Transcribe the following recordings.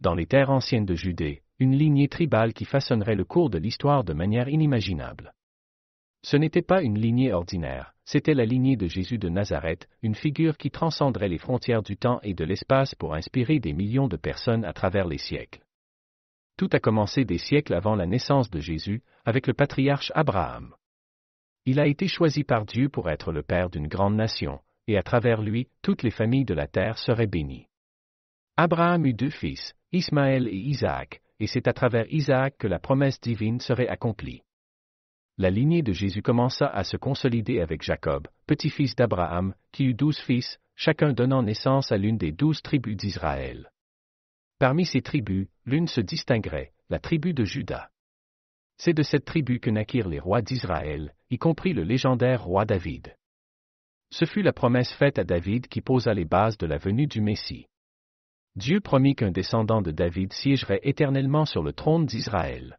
dans les terres anciennes de Judée, une lignée tribale qui façonnerait le cours de l'histoire de manière inimaginable. Ce n'était pas une lignée ordinaire, c'était la lignée de Jésus de Nazareth, une figure qui transcenderait les frontières du temps et de l'espace pour inspirer des millions de personnes à travers les siècles. Tout a commencé des siècles avant la naissance de Jésus, avec le patriarche Abraham. Il a été choisi par Dieu pour être le père d'une grande nation, et à travers lui, toutes les familles de la terre seraient bénies. Abraham eut 2 fils, Ismaël et Isaac, et c'est à travers Isaac que la promesse divine serait accomplie. La lignée de Jésus commença à se consolider avec Jacob, petit-fils d'Abraham, qui eut 12 fils, chacun donnant naissance à l'une des 12 tribus d'Israël. Parmi ces tribus, l'une se distinguerait, la tribu de Juda. C'est de cette tribu que naquirent les rois d'Israël, y compris le légendaire roi David. Ce fut la promesse faite à David qui posa les bases de la venue du Messie. Dieu promit qu'un descendant de David siégerait éternellement sur le trône d'Israël.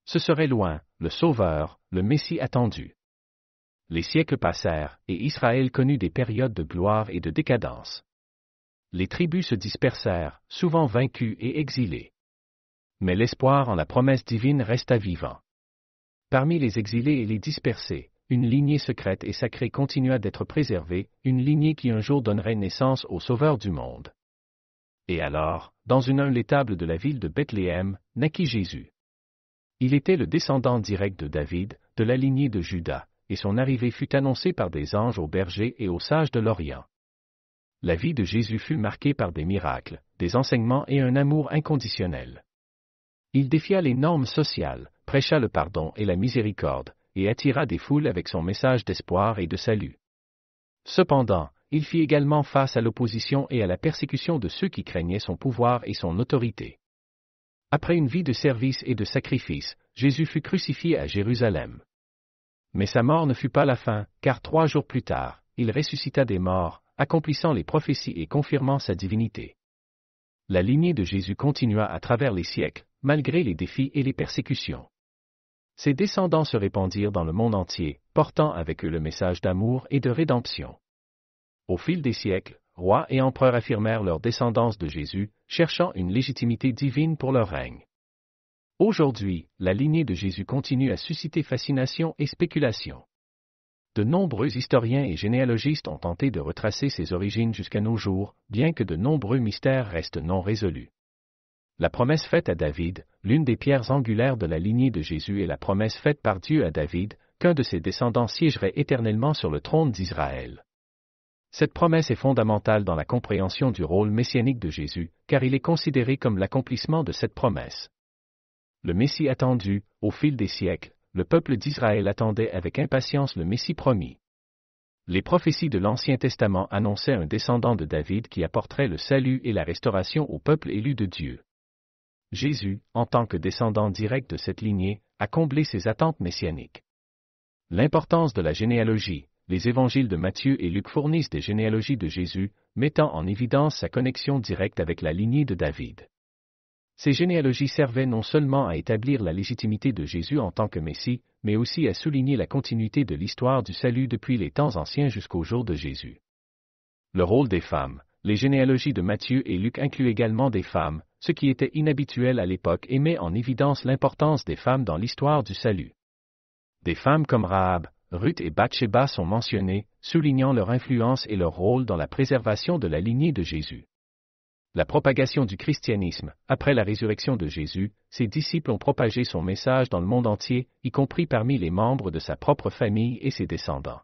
Ce serait loin, le Sauveur, le Messie attendu. Les siècles passèrent, et Israël connut des périodes de gloire et de décadence. Les tribus se dispersèrent, souvent vaincues et exilées. Mais l'espoir en la promesse divine resta vivant. Parmi les exilés et les dispersés, une lignée secrète et sacrée continua d'être préservée, une lignée qui un jour donnerait naissance au Sauveur du monde. Et alors, dans une humble étable de la ville de Bethléem, naquit Jésus. Il était le descendant direct de David, de la lignée de Juda, et son arrivée fut annoncée par des anges aux bergers et aux sages de l'Orient. La vie de Jésus fut marquée par des miracles, des enseignements et un amour inconditionnel. Il défia les normes sociales, prêcha le pardon et la miséricorde, et attira des foules avec son message d'espoir et de salut. Cependant, il fit également face à l'opposition et à la persécution de ceux qui craignaient son pouvoir et son autorité. Après une vie de service et de sacrifice, Jésus fut crucifié à Jérusalem. Mais sa mort ne fut pas la fin, car 3 jours plus tard, il ressuscita des morts, accomplissant les prophéties et confirmant sa divinité. La lignée de Jésus continua à travers les siècles, malgré les défis et les persécutions. Ses descendants se répandirent dans le monde entier, portant avec eux le message d'amour et de rédemption. Au fil des siècles, rois et empereurs affirmèrent leur descendance de Jésus, cherchant une légitimité divine pour leur règne. Aujourd'hui, la lignée de Jésus continue à susciter fascination et spéculation. De nombreux historiens et généalogistes ont tenté de retracer ses origines jusqu'à nos jours, bien que de nombreux mystères restent non résolus. La promesse faite à David, l'une des pierres angulaires de la lignée de Jésus est la promesse faite par Dieu à David, qu'un de ses descendants siégerait éternellement sur le trône d'Israël. Cette promesse est fondamentale dans la compréhension du rôle messianique de Jésus, car il est considéré comme l'accomplissement de cette promesse. Le Messie attendu, au fil des siècles, le peuple d'Israël attendait avec impatience le Messie promis. Les prophéties de l'Ancien Testament annonçaient un descendant de David qui apporterait le salut et la restauration au peuple élu de Dieu. Jésus, en tant que descendant direct de cette lignée, a comblé ces attentes messianiques. L'importance de la généalogie. Les évangiles de Matthieu et Luc fournissent des généalogies de Jésus, mettant en évidence sa connexion directe avec la lignée de David. Ces généalogies servaient non seulement à établir la légitimité de Jésus en tant que Messie, mais aussi à souligner la continuité de l'histoire du salut depuis les temps anciens jusqu'au jour de Jésus. Le rôle des femmes. Les généalogies de Matthieu et Luc incluent également des femmes, ce qui était inhabituel à l'époque et met en évidence l'importance des femmes dans l'histoire du salut. Des femmes comme Rahab, Ruth et Bathsheba sont mentionnées, soulignant leur influence et leur rôle dans la préservation de la lignée de Jésus. La propagation du christianisme. Après la résurrection de Jésus, ses disciples ont propagé son message dans le monde entier, y compris parmi les membres de sa propre famille et ses descendants.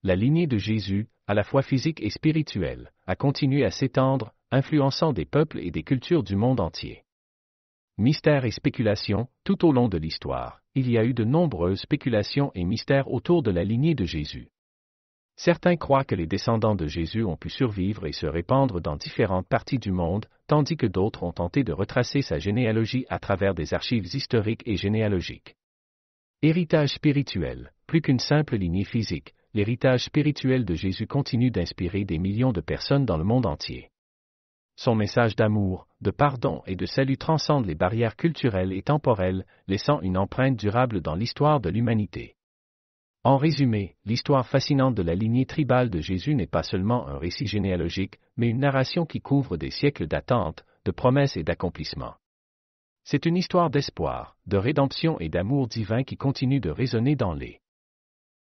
La lignée de Jésus, à la fois physique et spirituelle, a continué à s'étendre, influençant des peuples et des cultures du monde entier. Mystères et spéculations. Tout au long de l'histoire, il y a eu de nombreuses spéculations et mystères autour de la lignée de Jésus. Certains croient que les descendants de Jésus ont pu survivre et se répandre dans différentes parties du monde, tandis que d'autres ont tenté de retracer sa généalogie à travers des archives historiques et généalogiques. Héritage spirituel. Plus qu'une simple lignée physique, l'héritage spirituel de Jésus continue d'inspirer des millions de personnes dans le monde entier. Son message d'amour, de pardon et de salut transcende les barrières culturelles et temporelles, laissant une empreinte durable dans l'histoire de l'humanité. En résumé, l'histoire fascinante de la lignée tribale de Jésus n'est pas seulement un récit généalogique, mais une narration qui couvre des siècles d'attente, de promesses et d'accomplissement. C'est une histoire d'espoir, de rédemption et d'amour divin qui continue de résonner dans les